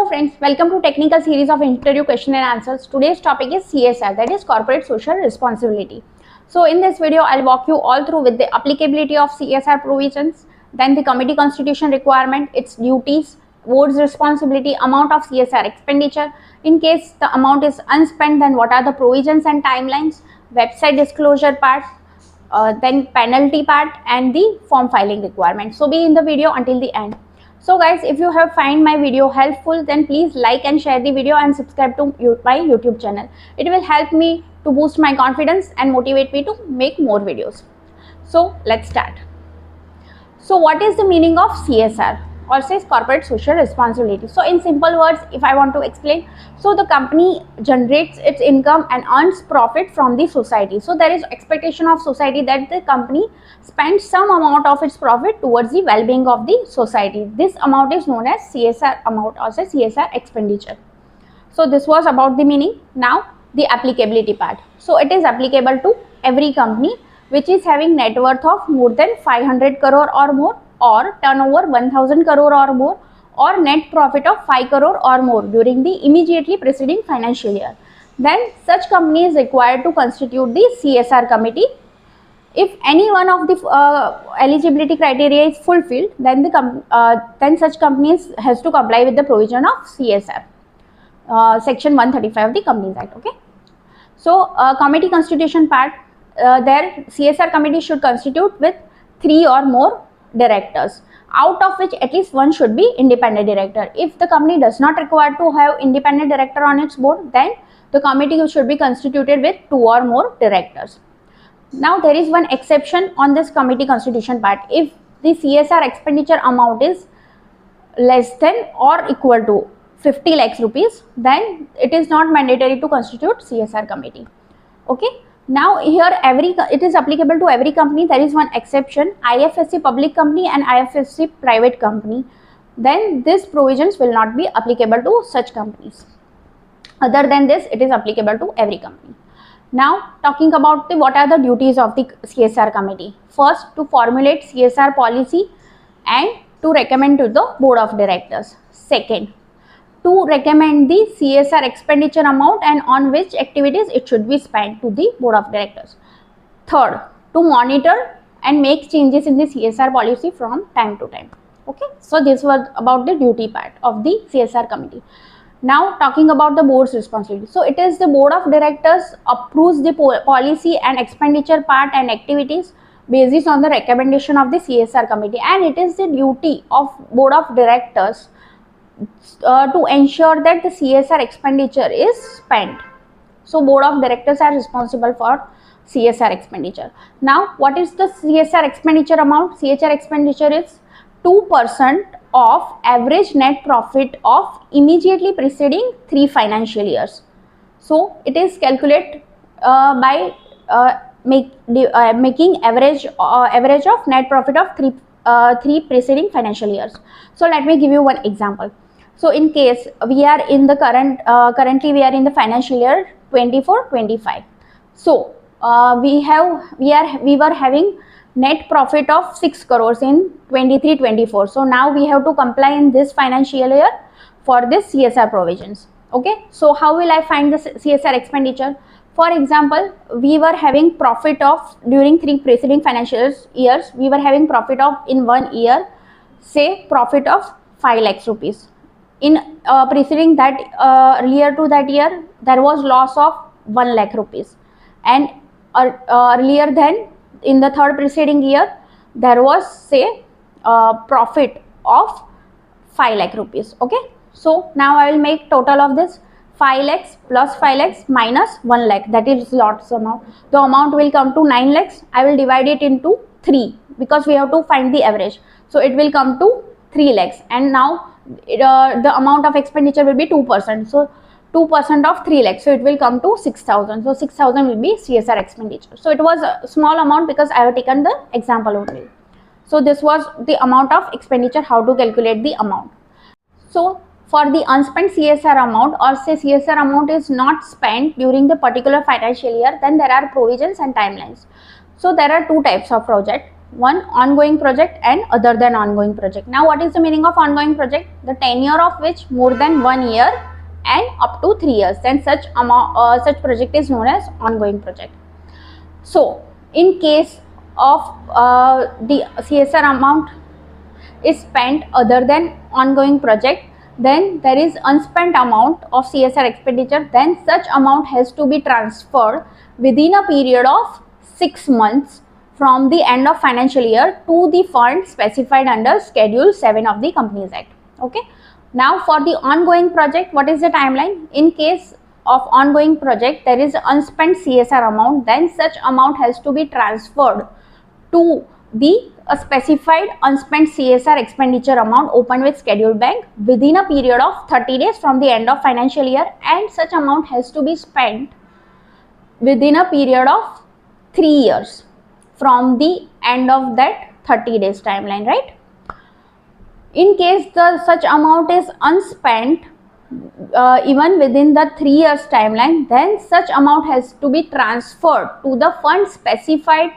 Hello friends, welcome to technical series of interview question and answers. Today's topic is CSR, that is corporate social responsibility. So in this video, I'll walk you all through with the applicability of CSR provisions, then the committee constitution requirement, its duties, board's responsibility, amount of CSR expenditure. In case the amount is unspent, then what are the provisions and timelines, website disclosure part, then penalty part and the form filing requirement. So be in the video until the end. So guys, if you have find my video helpful, then please like and share the video and subscribe to my YouTube channel. It will help me to boost my confidence and motivate me to make more videos. So let's start. So what is the meaning of CSR, or says corporate social responsibility? So in simple words, if I want to explain, so the company generates its income and earns profit from the society. So there is expectation of society that the company spends some amount of its profit towards the well-being of the society. This amount is known as CSR amount, or say CSR expenditure. So this was about the meaning. Now the applicability part. So it is applicable to every company which is having net worth of more than 500 crore or more, or turnover 1000 crore or more, or net profit of 5 crore or more during the immediately preceding financial year. Then such company is required to constitute the CSR committee. If any one of the eligibility criteria is fulfilled, then then such companies has to comply with the provision of CSR, section 135 of the Companies Act. Okay. So committee constitution part, their CSR committee should constitute with 3 or more directors, out of which at least one should be independent director. If the company does not require to have independent director on its board, then the committee should be constituted with 2 or more directors. Now there is one exception on this committee constitution part. If the CSR expenditure amount is less than or equal to 50 lakhs rupees, then it is not mandatory to constitute CSR committee. Okay. Now here it is applicable to every company. There is one exception, IFSC public company and IFSC private company. Then these provisions will not be applicable to such companies. Other than this, it is applicable to every company. Now talking about what are the duties of the CSR committee. First, to formulate CSR policy and to recommend to the board of directors. Second, to recommend the CSR expenditure amount and on which activities it should be spent to the board of directors. Third, to monitor and make changes in the CSR policy from time to time. Okay, so this was about the duty part of the CSR committee. Now talking about the board's responsibility. So it is the board of directors approves the policy and expenditure part and activities based on the recommendation of the CSR committee, and it is the duty of board of directors to ensure that the CSR expenditure is spent. So board of directors are responsible for CSR expenditure. Now what is the CSR expenditure amount? CSR expenditure is 2% of average net profit of immediately preceding 3 financial years. So it is calculated by making average of net profit of 3 preceding financial years. So let me give you one example. So in case we are in the currently we are in the financial year 24-25. So we were having net profit of 6 crores in 23-24. So now we have to comply in this financial year for this CSR provisions. Okay. So how will I find the CSR expenditure? For example, we were having profit of during 3 preceding financial years. We were having profit of in 1 year, say profit of 5 lakhs rupees. In preceding that earlier to that year, there was loss of 1 lakh rupees, and earlier then in the third preceding year there was say profit of 5 lakh rupees. Okay. So now I will make total of this 5 lakhs plus 5 lakhs minus 1 lakh, that is lots amount. The amount will come to 9 lakhs. I will divide it into 3 because we have to find the average. So it will come to 3 lakhs, and now the amount of expenditure will be 2%. So 2% of 3 lakhs, so it will come to 6,000. So 6,000 will be CSR expenditure. So it was a small amount because I have taken the example only. So this was the amount of expenditure, how to calculate the amount. So for the unspent CSR amount, or say CSR amount is not spent during the particular financial year, then there are provisions and timelines. So there are 2 types of project. one ongoing project and other than ongoing project. Now what is the meaning of ongoing project? The tenure of which more than 1 year and up to 3 years, then such project is known as ongoing project. So in case of the CSR amount is spent other than ongoing project, then there is unspent amount of CSR expenditure, then such amount has to be transferred within a period of 6 months from the end of financial year to the fund specified under Schedule 7 of the Companies Act. Okay. Now for the ongoing project, what is the timeline? In case of ongoing project, there is unspent CSR amount, then such amount has to be transferred to the specified unspent CSR expenditure amount opened with scheduled bank within a period of 30 days from the end of financial year, and such amount has to be spent within a period of 3 years from the end of that 30 days timeline, right? In case such amount is unspent even within the 3 years timeline, then such amount has to be transferred to the fund specified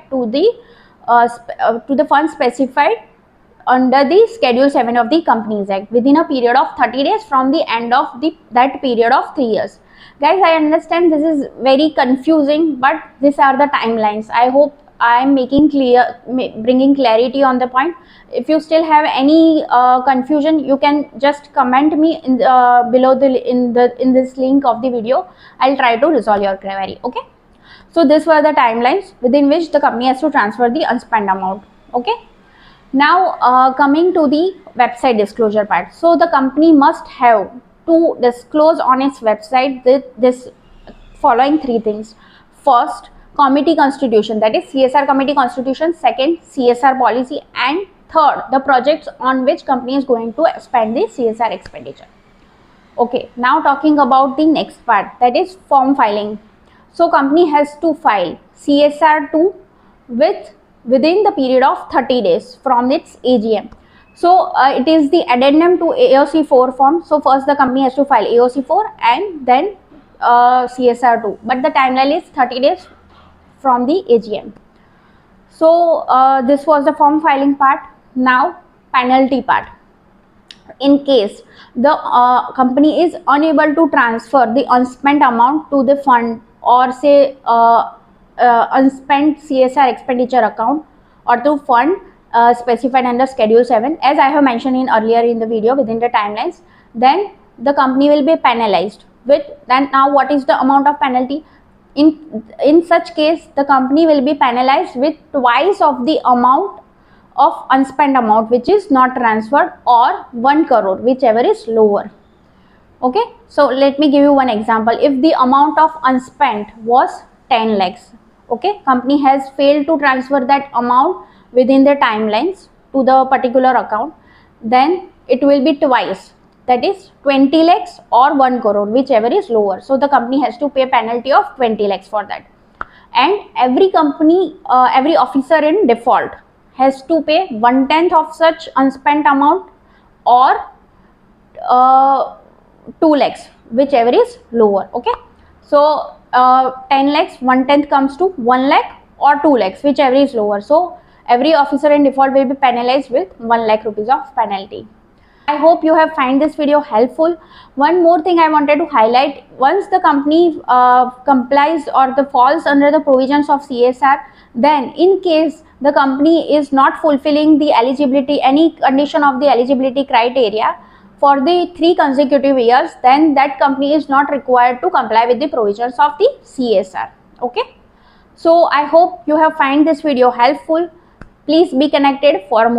under the Schedule 7 of the Companies Act within a period of 30 days from the end of that period of 3 years. Guys, I understand this is very confusing, but these are the timelines. I hope I am bringing clarity on the point. If you still have any confusion, you can just comment me in below in this link of the video. I'll try to resolve your query. Okay. So these were the timelines within which the company has to transfer the unspent amount. Okay. Now coming to the website disclosure part. So the company must have to disclose on its website this following 3 things. First, committee constitution, that is CSR committee constitution. Second, CSR policy, and third, the projects on which company is going to spend the CSR expenditure. Okay, now talking about the next part, that is form filing. So company has to file CSR2 within the period of 30 days from its AGM. So it is the addendum to AOC4 form. So first the company has to file AOC4 and then CSR2, but the timeline is 30 days from the AGM. So this was the form filing part. Now penalty part. In case the company is unable to transfer the unspent amount to the fund, or say unspent CSR expenditure account or to fund specified under Schedule 7, as I have mentioned earlier in the video within the timelines, then the company will be penalized with, then now what is the amount of penalty? In such case, the company will be penalized with twice of the amount of unspent amount which is not transferred, or 1 crore, whichever is lower. Okay, so let me give you one example. If the amount of unspent was 10 lakhs, okay, company has failed to transfer that amount within the timelines to the particular account, then it will be twice, that is 20 lakhs or 1 crore, whichever is lower. So the company has to pay penalty of 20 lakhs for that. And every company, every officer in default has to pay 1/10 of such unspent amount, or 2 lakhs, whichever is lower. Okay, so 10 lakhs, 1/10 comes to 1 lakh or 2 lakhs, whichever is lower. So every officer in default will be penalized with 1 lakh rupees of penalty. I hope you have found this video helpful. One more thing I wanted to highlight: once the company complies or falls under the provisions of CSR, then in case the company is not fulfilling the eligibility, any condition of the eligibility criteria for the 3 consecutive years, then that company is not required to comply with the provisions of the CSR. Okay, so I hope you have found this video helpful. Please be connected for more.